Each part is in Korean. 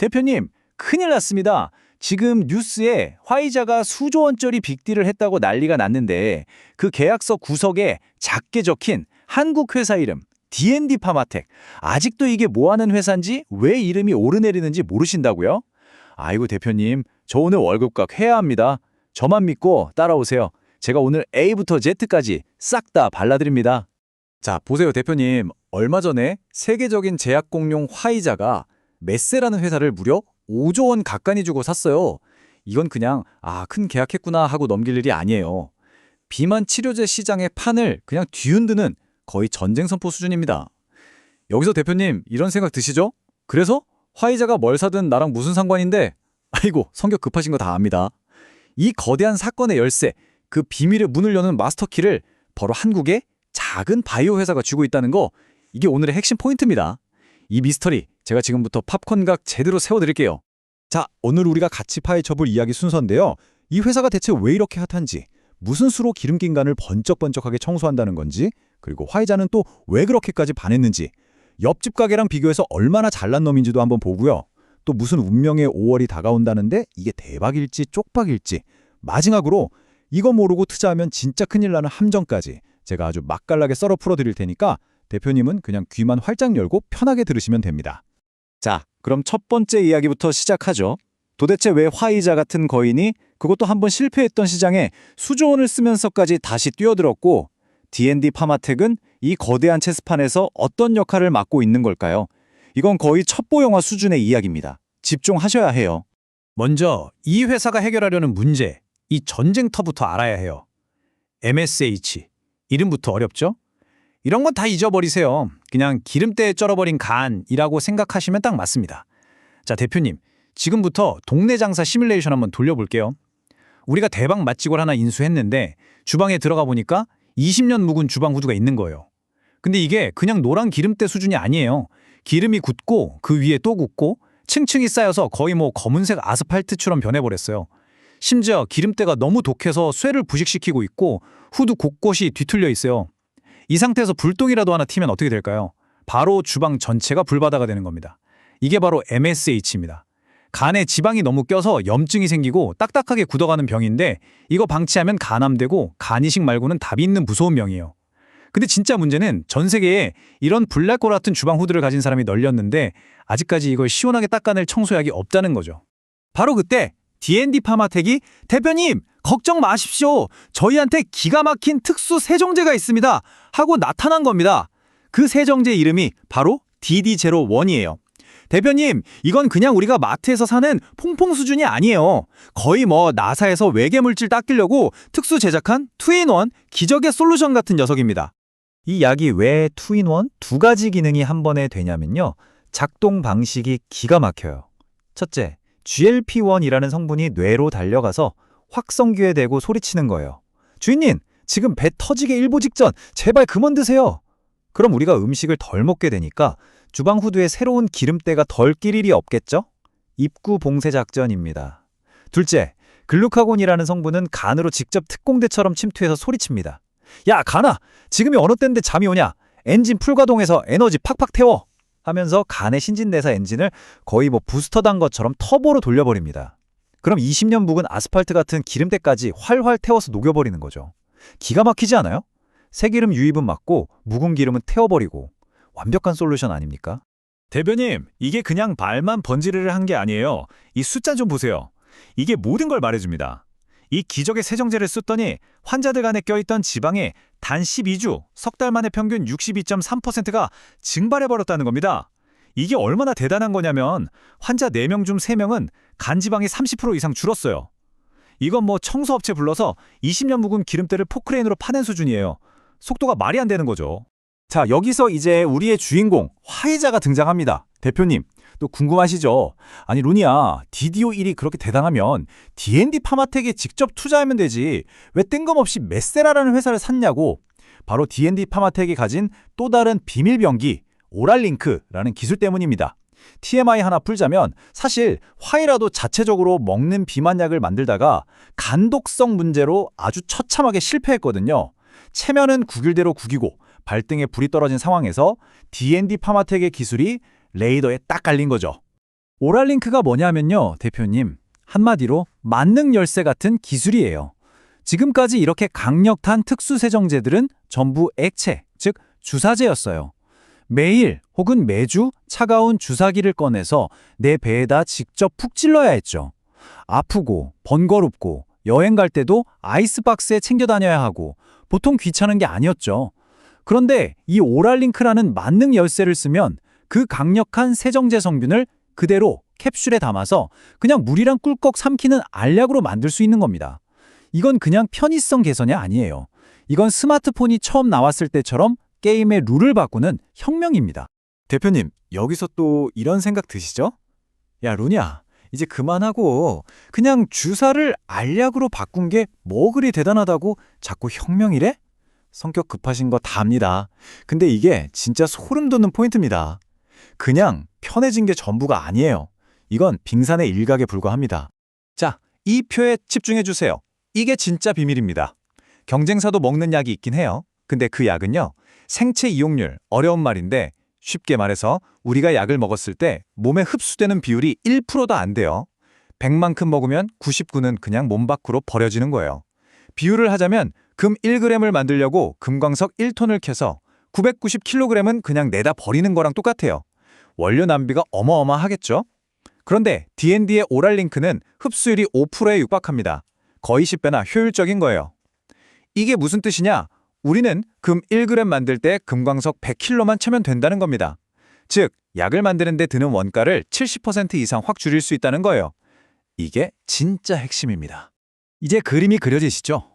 대표님, 큰일 났습니다. 지금 뉴스에 화이자가 수조 원짜리 빅딜을 했다고 난리가 났는데 그 계약서 구석에 작게 적힌 한국 회사 이름 D&D 파마텍. 아직도 이게 뭐 하는 회사인지 왜 이름이 오르내리는지 모르신다고요? 아이고 대표님, 저 오늘 월급각 해야 합니다. 저만 믿고 따라오세요. 제가 오늘 A부터 Z까지 싹 다 발라드립니다. 자, 보세요, 대표님. 얼마 전에 세계적인 제약 공룡 화이자가 메세라는 회사를 무려 5조 원 가까이 주고 샀어요. 이건 그냥 큰 계약했구나 하고 넘길 일이 아니에요. 비만 치료제 시장의 판을 그냥 뒤흔드는 거의 전쟁 선포 수준입니다. 여기서 대표님 이런 생각 드시죠? 그래서 화이자가 뭘 사든 나랑 무슨 상관인데? 아이고, 성격 급하신 거 다 압니다. 이 거대한 사건의 열쇠, 그 비밀의 문을 여는 마스터키를 바로 한국의 작은 바이오 회사가 쥐고 있다는 거, 이게 오늘의 핵심 포인트입니다. 이 미스터리 제가 지금부터 팝콘각 제대로 세워드릴게요. 자, 오늘 우리가 같이 파헤쳐볼 이야기 순서인데요. 이 회사가 대체 왜 이렇게 핫한지, 무슨 수로 기름낀 간을 번쩍번쩍하게 청소한다는 건지, 그리고 화이자는 또 왜 그렇게까지 반했는지, 옆집 가게랑 비교해서 얼마나 잘난 놈인지도 한번 보고요. 또 무슨 운명의 5월이 다가온다는데 이게 대박일지 쪽박일지, 마지막으로 이거 모르고 투자하면 진짜 큰일 나는 함정까지 제가 아주 맛깔나게 썰어 풀어드릴 테니까 대표님은 그냥 귀만 활짝 열고 편하게 들으시면 됩니다. 자, 그럼 첫 번째 이야기부터 시작하죠. 도대체 왜 화이자 같은 거인이 그것도 한번 실패했던 시장에 수조 원을 쓰면서까지 다시 뛰어들었고 D&D 파마텍은 이 거대한 체스판에서 어떤 역할을 맡고 있는 걸까요? 이건 거의 첩보 영화 수준의 이야기입니다. 집중하셔야 해요. 먼저 이 회사가 해결하려는 문제, 이 전쟁터부터 알아야 해요. MSH, 이름부터 어렵죠? 이런 건 다 잊어버리세요. 그냥 기름때에 쩔어버린 간이라고 생각하시면 딱 맞습니다. 자, 대표님, 지금부터 동네 장사 시뮬레이션 한번 돌려볼게요. 우리가 대박 맛집을 하나 인수했는데 주방에 들어가 보니까 20년 묵은 주방 후드가 있는 거예요. 근데 이게 그냥 노란 기름때 수준이 아니에요. 기름이 굳고 그 위에 또 굳고 층층이 쌓여서 거의 뭐 검은색 아스팔트처럼 변해버렸어요. 심지어 기름때가 너무 독해서 쇠를 부식시키고 있고 후드 곳곳이 뒤틀려 있어요. 이 상태에서 불똥이라도 하나 튀면 어떻게 될까요? 바로 주방 전체가 불바다가 되는 겁니다. 이게 바로 MSH입니다. 간에 지방이 너무 껴서 염증이 생기고 딱딱하게 굳어가는 병인데 이거 방치하면 간암되고 간이식 말고는 답이 있는 무서운 병이에요. 근데 진짜 문제는 전 세계에 이런 블랙홀 같은 주방 후드를 가진 사람이 널렸는데 아직까지 이걸 시원하게 닦아낼 청소약이 없다는 거죠. 바로 그때 D&D 파마텍이 대표님 걱정 마십시오. 저희한테 기가 막힌 특수 세정제가 있습니다. 하고 나타난 겁니다. 그 세정제 이름이 바로 DD01이에요. 대표님, 이건 그냥 우리가 마트에서 사는 퐁퐁 수준이 아니에요. 거의 뭐 나사에서 외계물질 닦으려고 특수 제작한 투인원 기적의 솔루션 같은 녀석입니다. 이 약이 왜 투인원? 두 가지 기능이 한 번에 되냐면요. 작동 방식이 기가 막혀요. 첫째, GLP-1이라는 성분이 뇌로 달려가서 확성기에 대고 소리치는 거예요. 주인님, 지금 배 터지게 일보 직전, 제발 그만 드세요. 그럼 우리가 음식을 덜 먹게 되니까 주방 후드에 새로운 기름때가 덜 낄 일이 없겠죠? 입구 봉쇄 작전입니다. 둘째, 글루카곤이라는 성분은 간으로 직접 특공대처럼 침투해서 소리칩니다. 야, 간아! 지금이 어느 때인데 잠이 오냐? 엔진 풀가동해서 에너지 팍팍 태워! 하면서 간의 신진대사 엔진을 거의 뭐 부스터 단 것처럼 터보로 돌려버립니다. 그럼 20년 묵은 아스팔트 같은 기름때까지 활활 태워서 녹여버리는 거죠. 기가 막히지 않아요? 새기름 유입은 막고 묵은 기름은 태워버리고 완벽한 솔루션 아닙니까? 대표님, 이게 그냥 말만 번지르르 한 게 아니에요. 이 숫자 좀 보세요. 이게 모든 걸 말해줍니다. 이 기적의 세정제를 썼더니 환자들 간에 껴있던 지방이 단 12주, 석 달 만에 평균 62.3%가 증발해버렸다는 겁니다. 이게 얼마나 대단한 거냐면 환자 4명 중 3명은 간지방이 30% 이상 줄었어요. 이건 뭐 청소업체 불러서 20년 묵은 기름때를 포크레인으로 파낸 수준이에요. 속도가 말이 안 되는 거죠. 자, 여기서 이제 우리의 주인공 화이자가 등장합니다. 대표님, 또 궁금하시죠? 아니 루니야, DDO1이 그렇게 대단하면 D&D 파마텍에 직접 투자하면 되지 왜 뜬금없이 메세라라는 회사를 샀냐고. 바로 D&D 파마텍이 가진 또 다른 비밀병기 오랄링크라는 기술 때문입니다. TMI 하나 풀자면 사실 화이라도 자체적으로 먹는 비만약을 만들다가 간독성 문제로 아주 처참하게 실패했거든요. 체면은 구길대로 구기고 발등에 불이 떨어진 상황에서 D&D 파마텍의 기술이 레이더에 딱 깔린 거죠. 오랄링크가 뭐냐면요, 대표님. 한마디로 만능 열쇠 같은 기술이에요. 지금까지 이렇게 강력한 특수 세정제들은 전부 액체, 즉 주사제였어요. 매일 혹은 매주 차가운 주사기를 꺼내서 내 배에다 직접 푹 찔러야 했죠. 아프고 번거롭고 여행 갈 때도 아이스박스에 챙겨 다녀야 하고 보통 귀찮은 게 아니었죠. 그런데 이 오랄링크라는 만능 열쇠를 쓰면 그 강력한 세정제 성분을 그대로 캡슐에 담아서 그냥 물이랑 꿀꺽 삼키는 알약으로 만들 수 있는 겁니다. 이건 그냥 편의성 개선이 아니에요. 이건 스마트폰이 처음 나왔을 때처럼 게임의 룰을 바꾸는 혁명입니다. 대표님, 여기서 또 이런 생각 드시죠? 야, 루냐, 이제 그만하고 그냥 주사를 알약으로 바꾼 게 뭐 그리 대단하다고 자꾸 혁명이래? 성격 급하신 거 다 압니다. 근데 이게 진짜 소름 돋는 포인트입니다. 그냥 편해진 게 전부가 아니에요. 이건 빙산의 일각에 불과합니다. 자, 이 표에 집중해 주세요. 이게 진짜 비밀입니다. 경쟁사도 먹는 약이 있긴 해요. 근데 그 약은요, 생체 이용률, 어려운 말인데 쉽게 말해서 우리가 약을 먹었을 때 몸에 흡수되는 비율이 1%도 안 돼요. 100만큼 먹으면 99는 그냥 몸 밖으로 버려지는 거예요. 비율을 하자면 금 1g을 만들려고 금광석 1톤을 캐서 990kg은 그냥 내다 버리는 거랑 똑같아요. 원료 낭비가 어마어마하겠죠? 그런데 D&D의 오랄링크는 흡수율이 5%에 육박합니다. 거의 10배나 효율적인 거예요. 이게 무슨 뜻이냐? 우리는 금 1g 만들 때 금광석 100kg만 채면 된다는 겁니다. 즉, 약을 만드는 데 드는 원가를 70% 이상 확 줄일 수 있다는 거예요. 이게 진짜 핵심입니다. 이제 그림이 그려지시죠?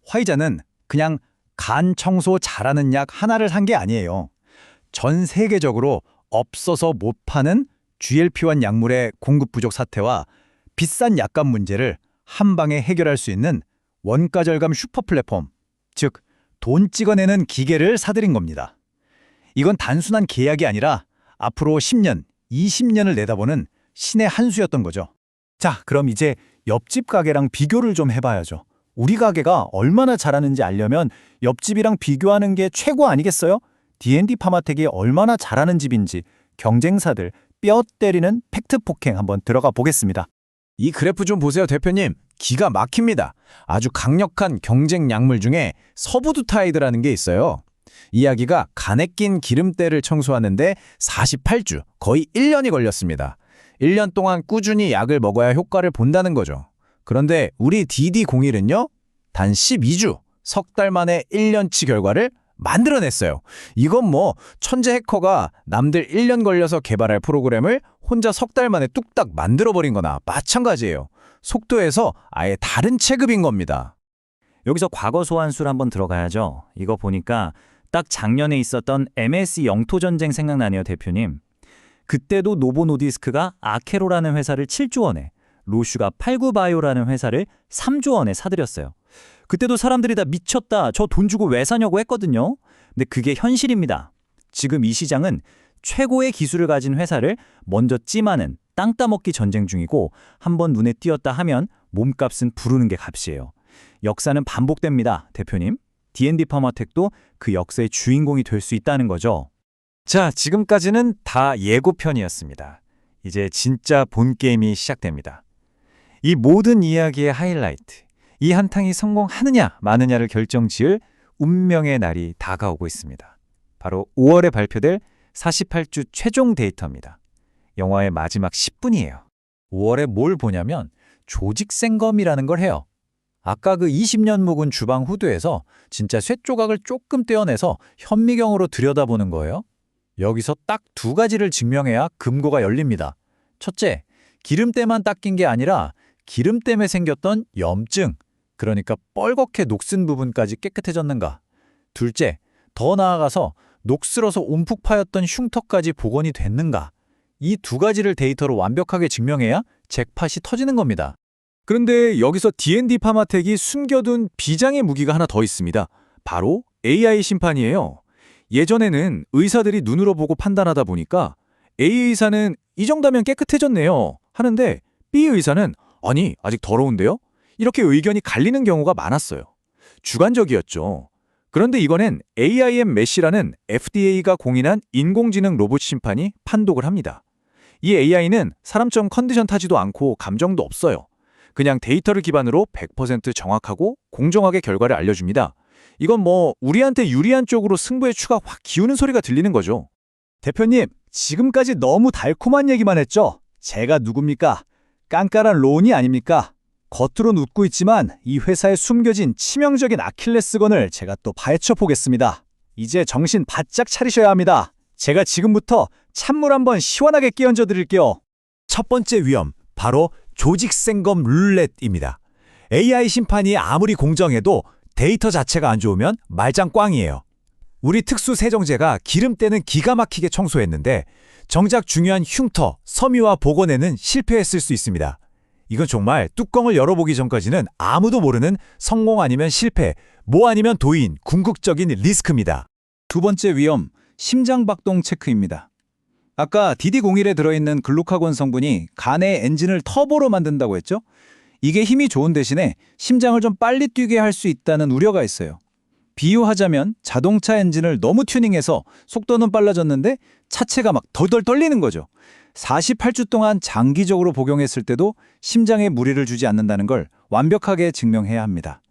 화이자는 그냥 간 청소 잘하는 약 하나를 산 게 아니에요. 전 세계적으로 없어서 못 파는 GLP-1 약물의 공급 부족 사태와 비싼 약값 문제를 한 방에 해결할 수 있는 원가 절감 슈퍼 플랫폼, 즉 돈 찍어내는 기계를 사들인 겁니다. 이건 단순한 계약이 아니라 앞으로 10년, 20년을 내다보는 신의 한 수였던 거죠. 자, 그럼 이제 옆집 가게랑 비교를 좀 해봐야죠. 우리 가게가 얼마나 잘하는지 알려면 옆집이랑 비교하는 게 최고 아니겠어요? D&D 파마텍이 얼마나 잘하는 집인지 경쟁사들 뼈 때리는 팩트 폭행 한번 들어가 보겠습니다. 이 그래프 좀 보세요, 대표님. 기가 막힙니다. 아주 강력한 경쟁 약물 중에 서부두타이드라는 게 있어요. 이 약이가 간에 낀 기름때를 청소하는데 48주, 거의 1년이 걸렸습니다. 1년 동안 꾸준히 약을 먹어야 효과를 본다는 거죠. 그런데 우리 DD01은요? 단 12주, 석 달 만에 1년치 결과를 만들어냈어요. 이건 뭐 천재 해커가 남들 1년 걸려서 개발할 프로그램을 혼자 석 달 만에 뚝딱 만들어버린 거나 마찬가지예요. 속도에서 아예 다른 체급인 겁니다. 여기서 과거 소환술 한번 들어가야죠. 이거 보니까 딱 작년에 있었던 MSE 영토전쟁 생각나네요, 대표님. 그때도 노보노디스크가 아케로라는 회사를 7조 원에, 로슈가 89바이오라는 회사를 3조 원에 사들였어요. 그때도 사람들이 다 미쳤다, 저 돈 주고 왜 사냐고 했거든요. 근데 그게 현실입니다. 지금 이 시장은 최고의 기술을 가진 회사를 먼저 찜하는 땅 따먹기 전쟁 중이고 한번 눈에 띄었다 하면 몸값은 부르는 게 값이에요. 역사는 반복됩니다, 대표님. D&D 파마텍도 그 역사의 주인공이 될 수 있다는 거죠. 자, 지금까지는 다 예고편이었습니다. 이제 진짜 본 게임이 시작됩니다. 이 모든 이야기의 하이라이트, 이 한탕이 성공하느냐 마느냐를 결정지을 운명의 날이 다가오고 있습니다. 바로 5월에 발표될 48주 최종 데이터입니다. 영화의 마지막 10분이에요. 5월에 뭘 보냐면 조직 생검이라는 걸 해요. 아까 그 20년 묵은 주방 후드에서 진짜 쇠 조각을 조금 떼어내서 현미경으로 들여다보는 거예요. 여기서 딱 두 가지를 증명해야 금고가 열립니다. 첫째, 기름때만 닦인 게 아니라 기름 때문에 생겼던 염증, 그러니까 뻘겋게 녹슨 부분까지 깨끗해졌는가. 둘째, 더 나아가서 녹슬어서 움푹 파였던 흉터까지 복원이 됐는가. 이 두 가지를 데이터로 완벽하게 증명해야 잭팟이 터지는 겁니다. 그런데 여기서 D&D 파마텍이 숨겨둔 비장의 무기가 하나 더 있습니다. 바로 AI 심판이에요. 예전에는 의사들이 눈으로 보고 판단하다 보니까 A 의사는 이 정도면 깨끗해졌네요 하는데 B 의사는 아니 아직 더러운데요? 이렇게 의견이 갈리는 경우가 많았어요. 주관적이었죠. 그런데 이번엔 AIM 메시라는 FDA가 공인한 인공지능 로봇 심판이 판독을 합니다. 이 AI는 사람처럼 컨디션 타지도 않고 감정도 없어요. 그냥 데이터를 기반으로 100% 정확하고 공정하게 결과를 알려줍니다. 이건 뭐 우리한테 유리한 쪽으로 승부의 추가 확 기우는 소리가 들리는 거죠. 대표님, 지금까지 너무 달콤한 얘기만 했죠? 제가 누굽니까? 깐깐한 론이 아닙니까? 겉으로는 웃고 있지만 이 회사에 숨겨진 치명적인 아킬레스건을 제가 또 파헤쳐 보겠습니다. 이제 정신 바짝 차리셔야 합니다. 제가 지금부터 찬물 한번 시원하게 끼얹어 드릴게요. 첫 번째 위험, 바로 조직생검 룰렛입니다. AI 심판이 아무리 공정해도 데이터 자체가 안 좋으면 말짱 꽝이에요. 우리 특수세정제가 기름때는 기가 막히게 청소했는데 정작 중요한 흉터, 섬유와 복원에는 실패했을 수 있습니다. 이건 정말 뚜껑을 열어보기 전까지는 아무도 모르는 성공 아니면 실패, 뭐 아니면 도인, 궁극적인 리스크입니다. 두 번째 위험, 심장박동 체크입니다. 아까 DD01에 들어있는 글루카곤 성분이 간의 엔진을 터보로 만든다고 했죠? 이게 힘이 좋은 대신에 심장을 좀 빨리 뛰게 할 수 있다는 우려가 있어요. 비유하자면 자동차 엔진을 너무 튜닝해서 속도는 빨라졌는데 차체가 막 덜덜 떨리는 거죠. 48주 동안 장기적으로 복용했을 때도 심장에 무리를 주지 않는다는 걸 완벽하게 증명해야 합니다.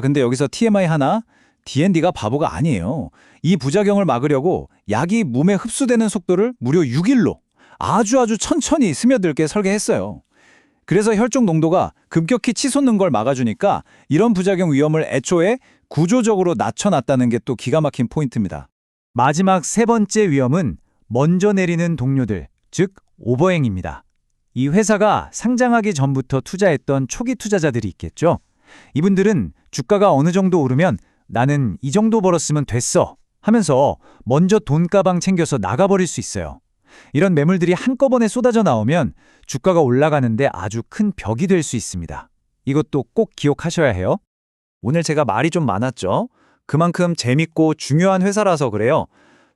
근데 여기서 TMI 하나, D&D가 바보가 아니에요. 이 부작용을 막으려고 약이 몸에 흡수되는 속도를 무려 6일로 아주 천천히 스며들게 설계했어요. 그래서 혈중 농도가 급격히 치솟는 걸 막아주니까 이런 부작용 위험을 애초에 구조적으로 낮춰놨다는 게 또 기가 막힌 포인트입니다. 마지막 세 번째 위험은 먼저 내리는 동료들, 즉 오버행입니다. 이 회사가 상장하기 전부터 투자했던 초기 투자자들이 있겠죠. 이분들은 주가가 어느 정도 오르면 나는 이 정도 벌었으면 됐어 하면서 먼저 돈가방 챙겨서 나가버릴 수 있어요. 이런 매물들이 한꺼번에 쏟아져 나오면 주가가 올라가는데 아주 큰 벽이 될 수 있습니다. 이것도 꼭 기억하셔야 해요. 오늘 제가 말이 좀 많았죠? 그만큼 재밌고 중요한 회사라서 그래요.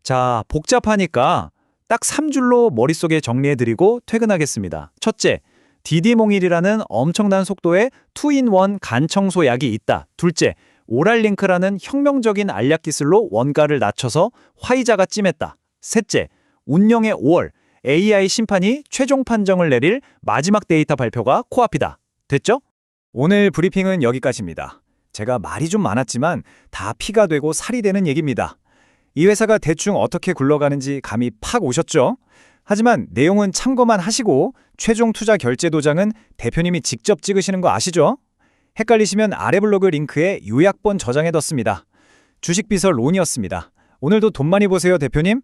자, 복잡하니까 딱 3줄로 머릿속에 정리해드리고 퇴근하겠습니다. 첫째, DD01이라는 엄청난 속도의 2-in-1 간 청소 약이 있다. 둘째, 오랄링크라는 혁명적인 알약 기술로 원가를 낮춰서 화이자가 찜했다. 셋째, 운명의 5월, AI 심판이 최종 판정을 내릴 마지막 데이터 발표가 코앞이다. 됐죠? 오늘 브리핑은 여기까지입니다. 제가 말이 좀 많았지만 다 피가 되고 살이 되는 얘기입니다. 이 회사가 대충 어떻게 굴러가는지 감이 팍 오셨죠? 하지만 내용은 참고만 하시고 최종 투자 결제 도장은 대표님이 직접 찍으시는 거 아시죠? 헷갈리시면 아래 블로그 링크에 요약본 저장해뒀습니다. 주식비서 론이었습니다. 오늘도 돈 많이 보세요, 대표님.